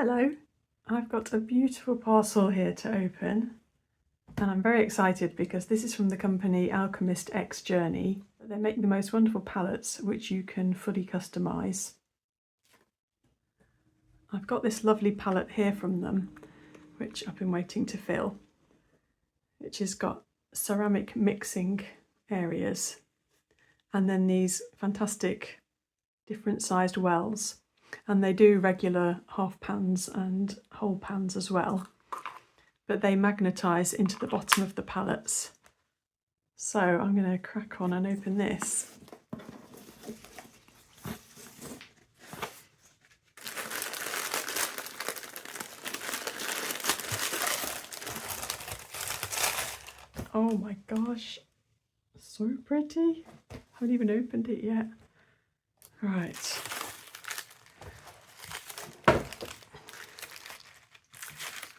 Hello, I've got a beautiful parcel here to open and I'm very excited because this is from the company AlchemistXJourney. They make the most wonderful palettes which you can fully customise. I've got this lovely palette here from them which I've been waiting to fill, which has got ceramic mixing areas and then these fantastic different sized wells. And they do regular half pans and whole pans as well, but they magnetise into the bottom of the palettes. So I'm going to crack on and open this. Oh my gosh, so pretty. I haven't even opened it yet. Right.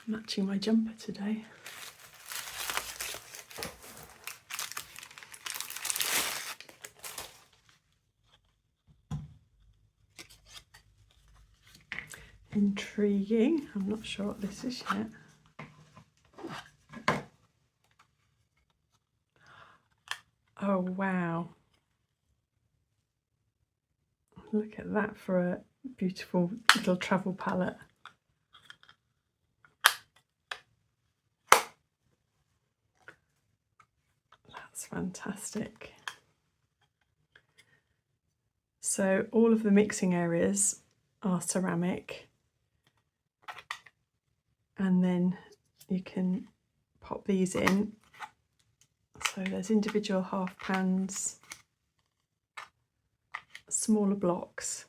Matching my jumper today. Intriguing. I'm not sure what this is yet. Oh wow. Look at that for a beautiful little travel palette. That's fantastic. So all of the mixing areas are ceramic, and then you can pop these in. So there's individual half pans, smaller blocks,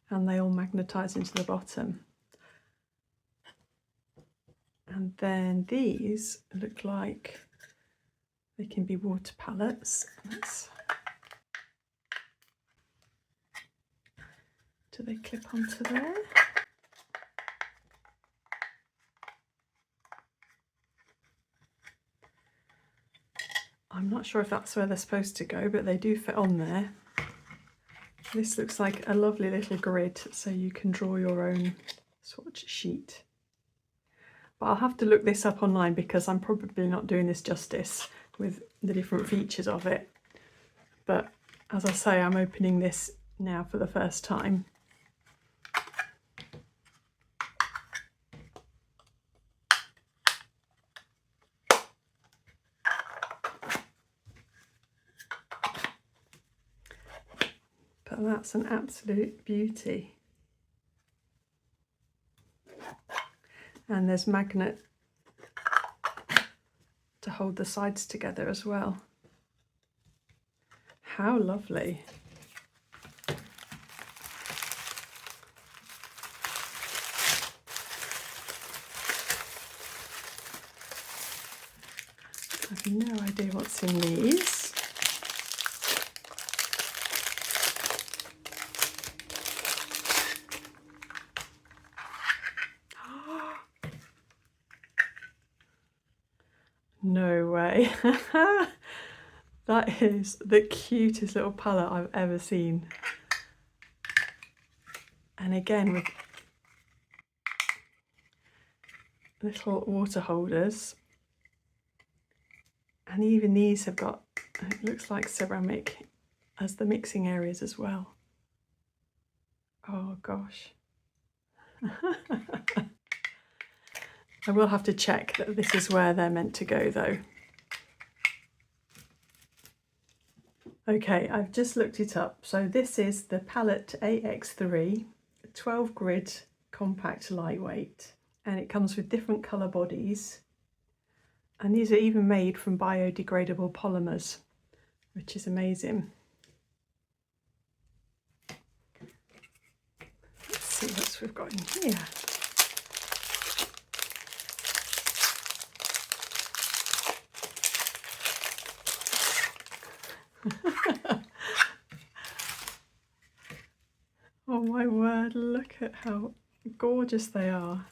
and they all magnetise into the bottom. And then these look like they can be water palettes. Do they clip onto there? I'm not sure if that's where they're supposed to go, but they do fit on there. This looks like a lovely little grid, so you can draw your own swatch sheet. But I'll have to look this up online because I'm probably not doing this justice with the different features of it. But as I say, I'm opening this now for the first time. But that's an absolute beauty. And there's magnet to hold the sides together as well. How lovely. I have no idea what's in these. No way. That is the cutest little palette I've ever seen. And again with little water holders. And even these have got, it looks like ceramic as the mixing areas as well. Oh gosh. I will have to check that this is where they're meant to go though. Okay, I've just looked it up. So this is the palette AX3, 12 grid compact lightweight, and it comes with different colour bodies. And these are even made from biodegradable polymers, which is amazing. Let's see what we've got in here. Oh my word, look at how gorgeous they are.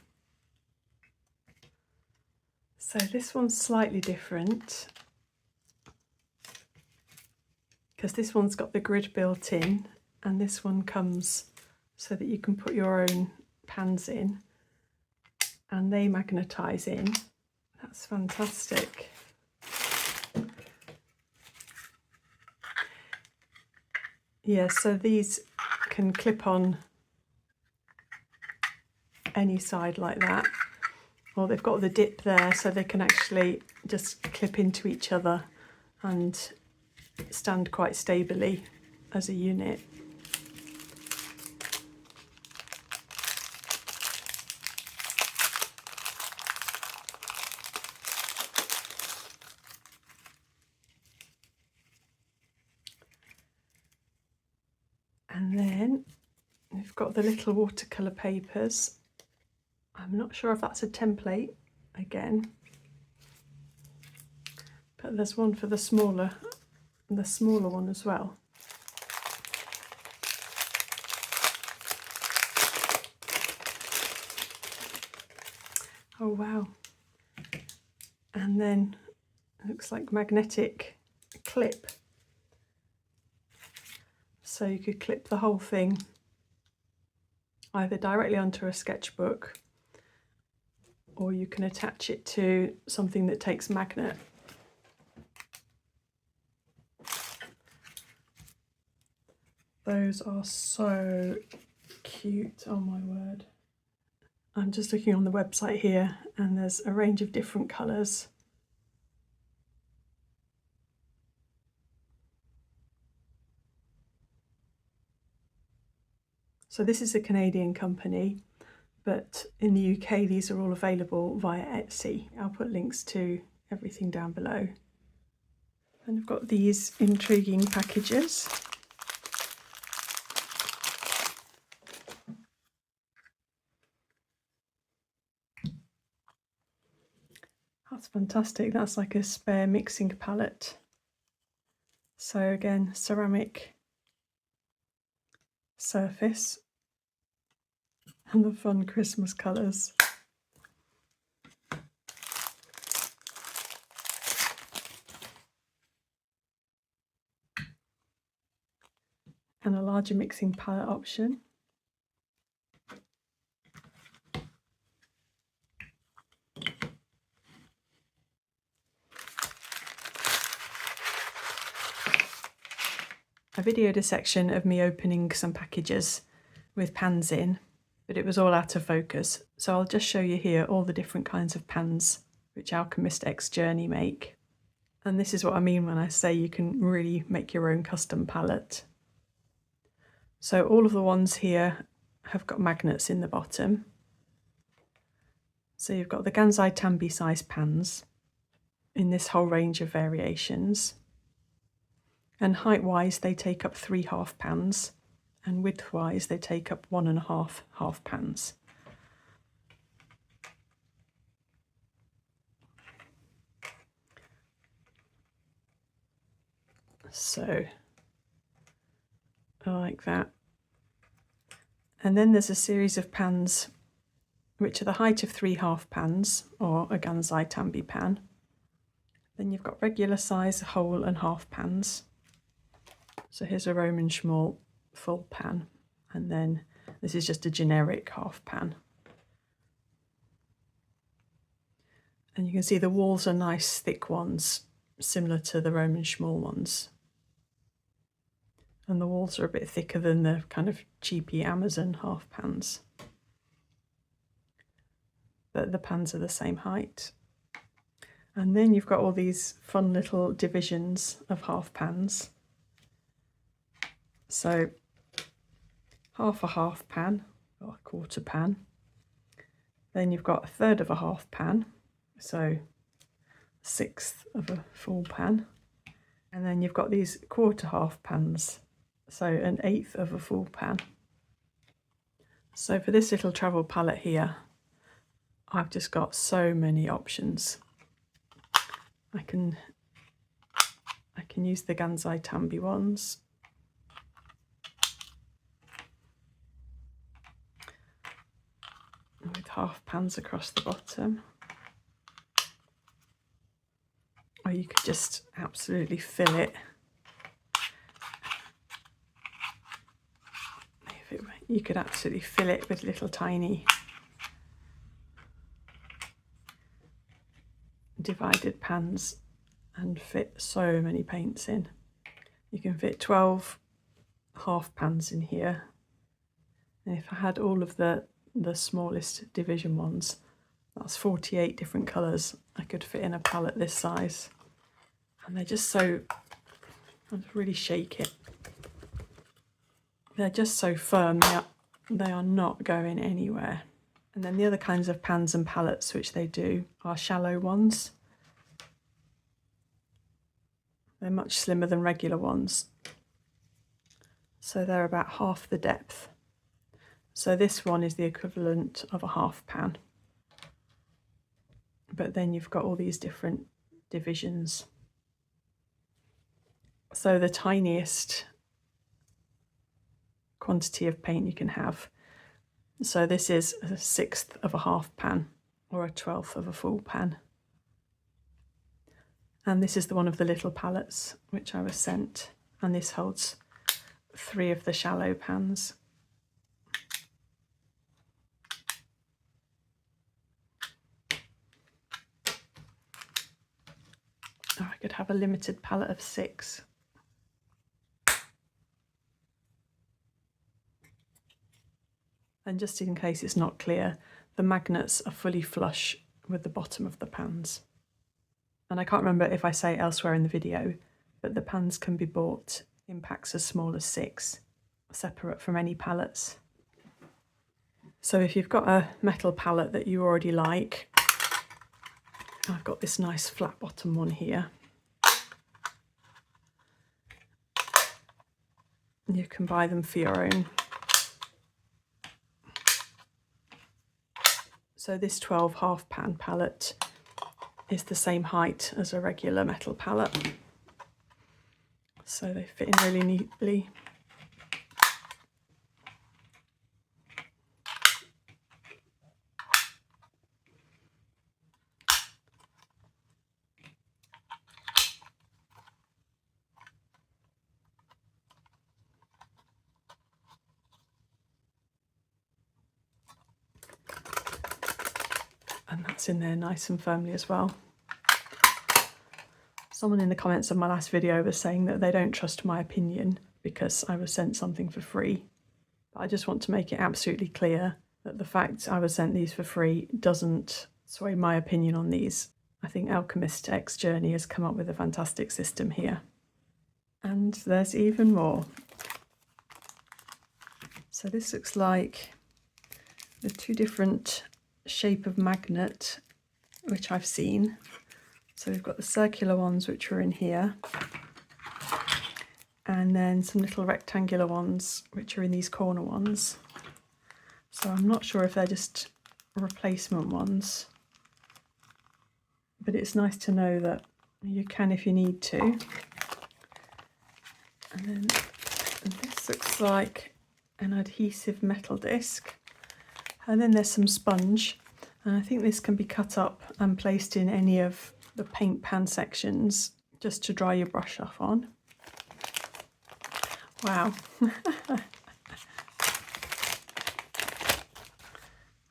So this one's slightly different because this one's got the grid built in and this one comes so that you can put your own pans in and they magnetise in. That's fantastic. Yeah, so these can clip on any side like that, or they've got the dip there so they can actually just clip into each other and stand quite stably as a unit. And then we've got the little watercolour papers. I'm not sure if that's a template again, but there's one for the smaller one as well. Oh wow. And then it looks like magnetic clip. So you could clip the whole thing either directly onto a sketchbook, or you can attach it to something that takes magnet. Those are so cute, oh my word. I'm just looking on the website here and there's a range of different colours. So this is a Canadian company, but in the UK these are all available via Etsy. I'll put links to everything down below. And I've got these intriguing packages. That's fantastic. That's like a spare mixing palette. So again, ceramic surface and the fun Christmas colours. And a larger mixing palette option. I videoed a section of me opening some packages with pans in, but it was all out of focus. So I'll just show you here all the different kinds of pans which AlchemistXJourney make. And this is what I mean when I say you can really make your own custom palette. So all of the ones here have got magnets in the bottom. So you've got the Gansai Tambi size pans in this whole range of variations. And height-wise, they take up 3 half pans, and width-wise, they take up 1.5 half pans. So, I like that. And then there's a series of pans which are the height of 3 half pans, or a Gansai Tambi pan. Then you've got regular size whole and half pans. So here's a Roman Schmal full pan, and then this is just a generic half pan. And you can see the walls are nice thick ones, similar to the Roman Schmal ones. And the walls are a bit thicker than the kind of cheapy Amazon half pans. But the pans are the same height. And then you've got all these fun little divisions of half pans. So half a half pan, or a quarter pan. Then you've got a third of a half pan, so a sixth of a full pan. And then you've got these quarter half pans, so an eighth of a full pan. So for this little travel palette here, I've just got so many options. I can use the Gansai Tambi ones. With half pans across the bottom. Or you could just absolutely fill it with You could absolutely fill it with little tiny divided pans and fit so many paints in. You can fit 12 half pans in here, and if I had all of the smallest division ones, that's 48 different colours I could fit in a palette this size. And they're just so, I'll really shake it. They're just so firm, they are not going anywhere. And then the other kinds of pans and palettes which they do are shallow ones. They're much slimmer than regular ones. So they're about half the depth. So this one is the equivalent of a half pan. But then you've got all these different divisions. So the tiniest quantity of paint you can have. So this is a 1/6 of a half pan or a 1/12 of a full pan. And this is one of the little palettes which I was sent, and this holds 3 of the shallow pans. Or I could have a limited palette of 6. And just in case it's not clear, the magnets are fully flush with the bottom of the pans. And I can't remember if I say it elsewhere in the video, but the pans can be bought in packs as small as 6, separate from any palettes. So if you've got a metal palette that you already like, I've got this nice flat bottom one here. You can buy them for your own. So this 12 half pan palette is the same height as a regular metal palette. So they fit in really neatly. And that's in there nice and firmly as well. Someone in the comments of my last video was saying that they don't trust my opinion because I was sent something for free. But I just want to make it absolutely clear that the fact I was sent these for free doesn't sway my opinion on these. I think AlchemistXJourney has come up with a fantastic system here. And there's even more. So this looks like the 2 different shape of magnet which I've seen. So we've got the circular ones which are in here, and then some little rectangular ones which are in these corner ones. So I'm not sure if they're just replacement ones, but it's nice to know that you can if you need to. And then this looks like an adhesive metal disc. And then there's some sponge, and I think this can be cut up and placed in any of the paint pan sections just to dry your brush off on. Wow.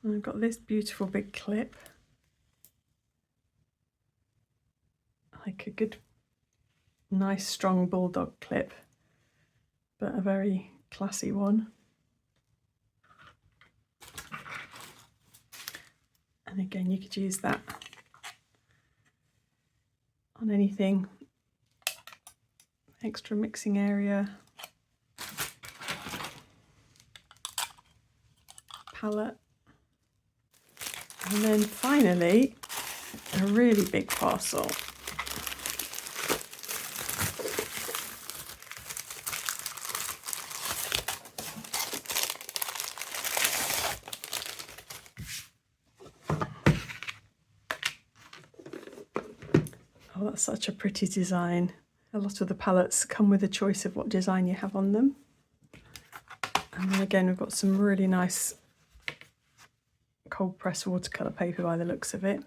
And I've got this beautiful big clip, like a good, nice strong bulldog clip, but a very classy one. And again, you could use that on anything. Extra mixing area. Palette. And then finally, a really big parcel. Oh, that's such a pretty design. A lot of the palettes come with a choice of what design you have on them. And then again, we've got some really nice cold press watercolour paper by the looks of it.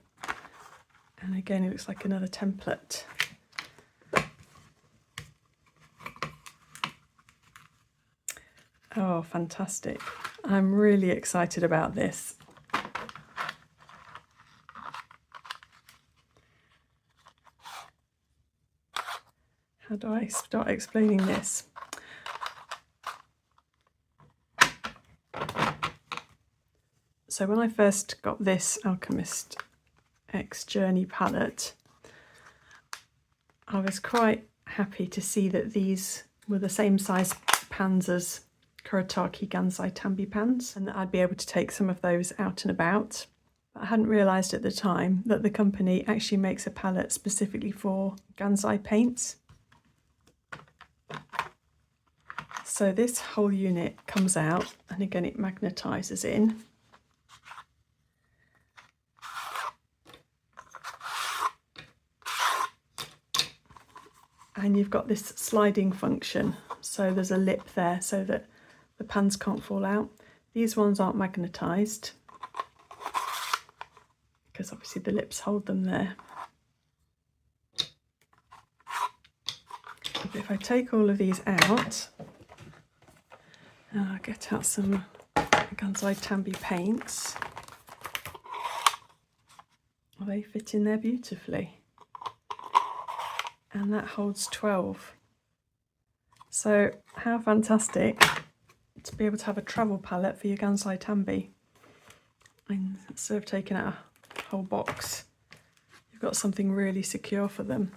And again, it looks like another template. Oh, Oh, fantastic. I'm really excited about this. How do I start explaining this? So when I first got this AlchemistXJourney palette, I was quite happy to see that these were the same size pans as Kuretake Gansai Tambi pans, and that I'd be able to take some of those out and about. But I hadn't realised at the time that the company actually makes a palette specifically for Gansai paints. So this whole unit comes out, and again it magnetises in. And you've got this sliding function, so there's a lip there so that the pans can't fall out. These ones aren't magnetised because obviously the lips hold them there. But if I take all of these out, and I'll get out some Gansai Tambi paints, well, they fit in there beautifully. And that holds 12. So how fantastic to be able to have a travel palette for your Gansai Tambi. And instead of taking out a whole box, you've got something really secure for them.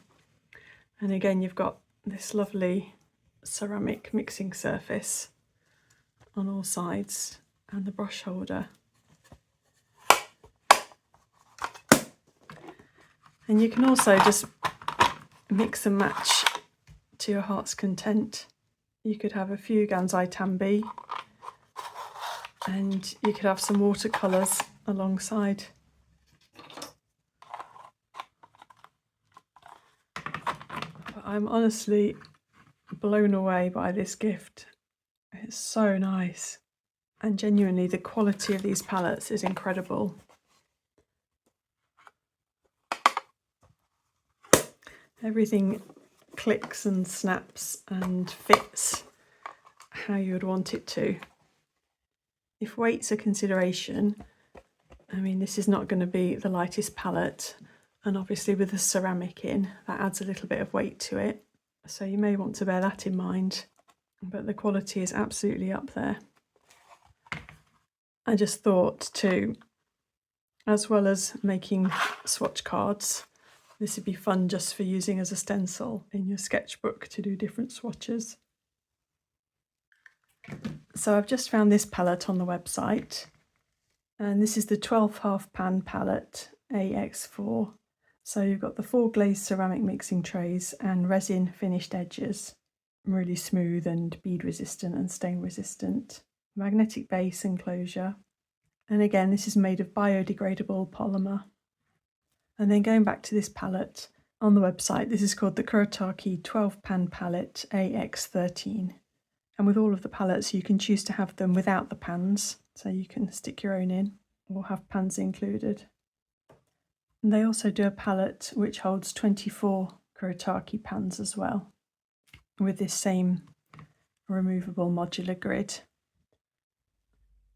And again, you've got this lovely ceramic mixing surface on all sides and the brush holder. And you can also just mix and match to your heart's content. You could have a few Gansai Tambi and you could have some watercolours alongside. But I'm honestly blown away by this gift. It's so nice, and genuinely the quality of these palettes is incredible. Everything clicks and snaps and fits how you would want it to. If weight's a consideration, I mean, this is not going to be the lightest palette, and obviously with the ceramic in, that adds a little bit of weight to it, so you may want to bear that in mind. But the quality is absolutely up there. I just thought too, as well as making swatch cards, this would be fun just for using as a stencil in your sketchbook to do different swatches. So I've just found this palette on the website, and this is the 12 half pan palette AX4. So you've got the 4 glazed ceramic mixing trays and resin finished edges, really smooth and bead resistant and stain resistant, magnetic base enclosure, and again this is made of biodegradable polymer. And then going back to this palette on the website, this is called the Kuretake 12 pan palette AX13, and with all of the palettes you can choose to have them without the pans, so you can stick your own in or have pans included. And they also do a palette which holds 24 Kuretake pans as well, with this same removable modular grid.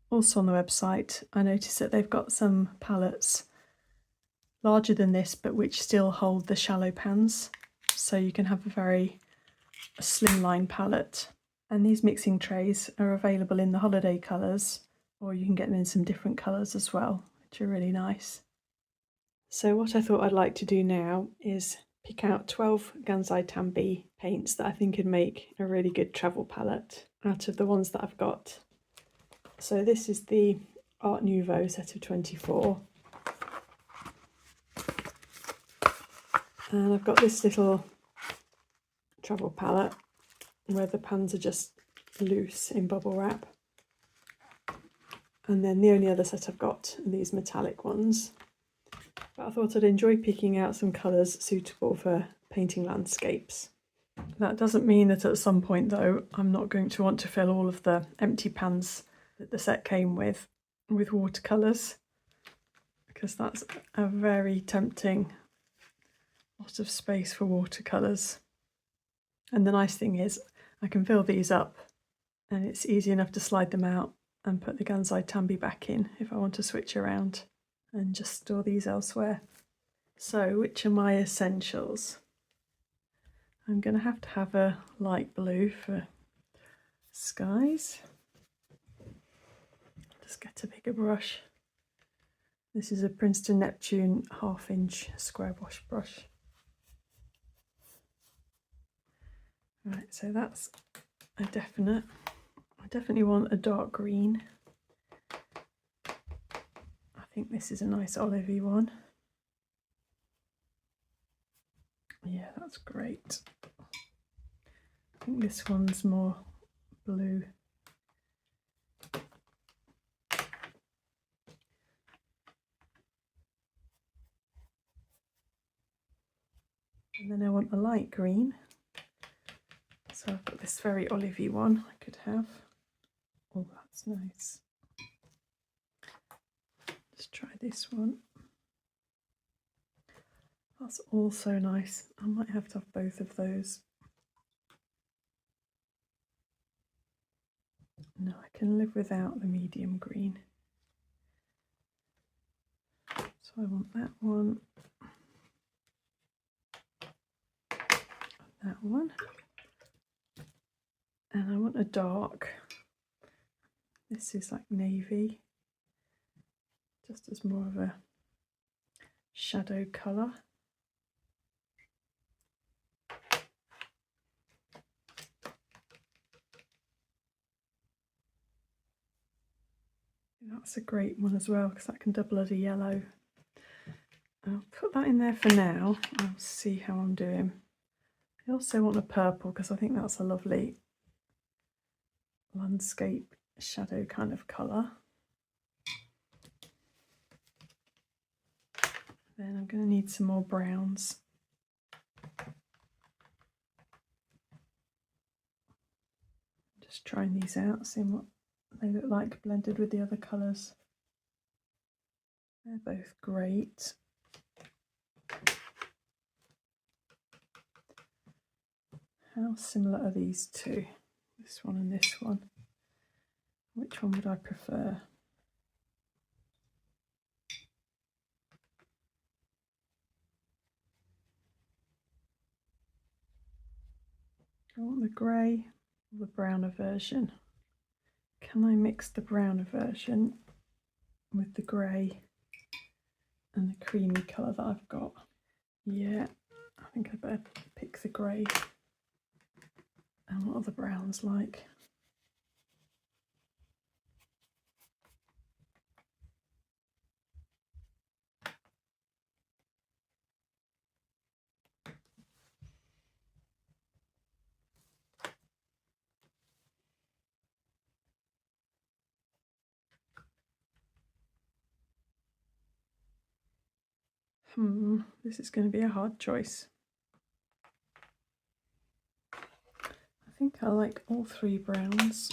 Also on the website, I noticed that they've got some palettes larger than this, but which still hold the shallow pans, so you can have a very slimline palette. And these mixing trays are available in the holiday colours, or you can get them in some different colours as well, which are really nice. So what I thought I'd like to do now is pick out 12 Gansai Tambi paints that I think could make a really good travel palette out of the ones that I've got. So this is the Art Nouveau set of 24. And I've got this little travel palette where the pans are just loose in bubble wrap. And then the only other set I've got are these metallic ones. But I thought I'd enjoy picking out some colours suitable for painting landscapes. That doesn't mean that at some point though I'm not going to want to fill all of the empty pans that the set came with watercolours, because that's a very tempting lot of space for watercolours. And the nice thing is I can fill these up And it's easy enough to slide them out and put the Gansai Tambi back in if I want to switch around and just store these elsewhere. So which are my essentials? I'm going to have a light blue for skies. Just get a bigger brush. This is a Princeton Neptune 1/2 inch square wash brush. Right, so that's a definite. I definitely want a dark green. I think this is a nice olivey one. Yeah, that's great. I think this one's more blue. And then I want a light green. So I've got this very olivey one I could have. Oh, that's nice. Let's try this one. That's also nice. I might have to have both of those. No, I can live without the medium green. So I want that one. That one. And I want a dark. This is like navy. Just as more of a shadow colour. That's a great one as well because that can double as a yellow. I'll put that in there for now. I'll see how I'm doing. I also want a purple because I think that's a lovely landscape shadow kind of colour. Then I'm going to need some more browns. Just trying these out, seeing what they look like blended with the other colours. They're both great. How similar are these two? This one and this one. Which one would I prefer? I want the grey or the browner version. Can I mix the browner version with the grey and the creamy colour that I've got? Yeah, I think I better pick the grey. And what are the browns like? This is going to be a hard choice. I think I like all three browns.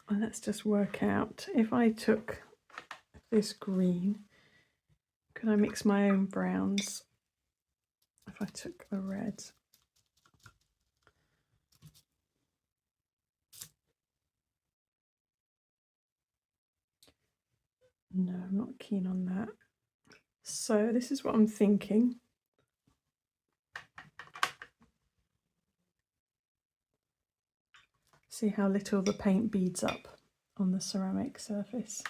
And let's just work out, if I took this green, could I mix my own browns if I took the red? No, I'm not keen on that. So this is what I'm thinking. See how little the paint beads up on the ceramic surface.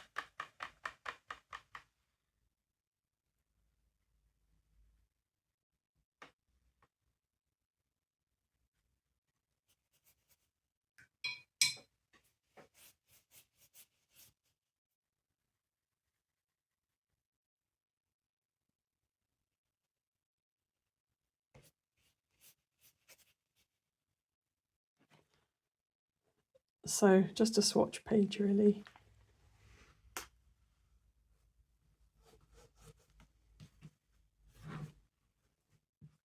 So just a swatch page really.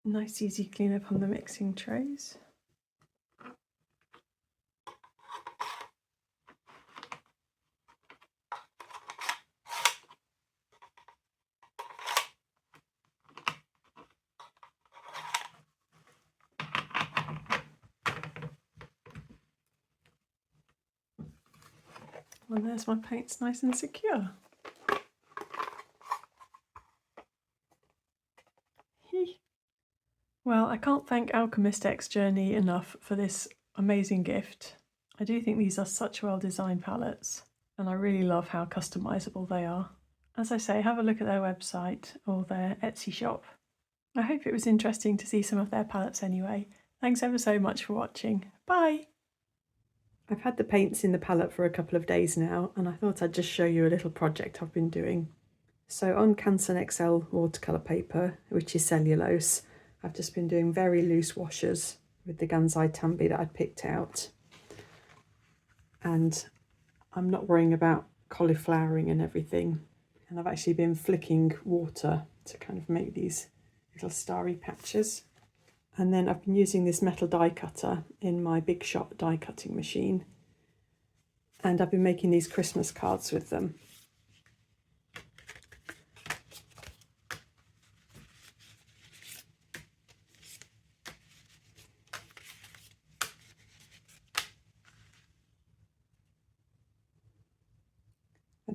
Nice easy clean up on the mixing trays. And there's my paints nice and secure. Well, I can't thank AlchemistXJourney enough for this amazing gift. I do think these are such well-designed palettes, and I really love how customizable they are. As I say, have a look at their website or their Etsy shop. I hope it was interesting to see some of their palettes anyway. Thanks ever so much for watching. Bye! I've had the paints in the palette for a couple of days now, and I thought I'd just show you a little project I've been doing. So on Canson XL watercolour paper, which is cellulose, I've just been doing very loose washes with the Gansai Tambi that I'd picked out. And I'm not worrying about cauliflowering and everything. And I've actually been flicking water to kind of make these little starry patches. And then I've been using this metal die cutter in my Big Shot die cutting machine. And I've been making these Christmas cards with them.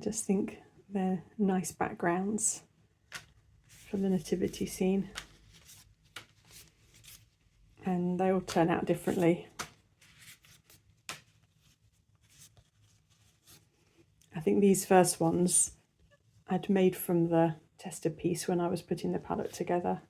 I just think they're nice backgrounds for the nativity scene. And they all turn out differently. I think these first ones I'd made from the tester piece when I was putting the palette together.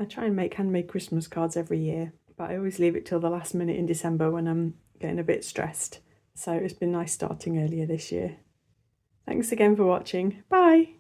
I try and make handmade Christmas cards every year, but I always leave it till the last minute in December when I'm getting a bit stressed. So it's been nice starting earlier this year. Thanks again for watching. Bye!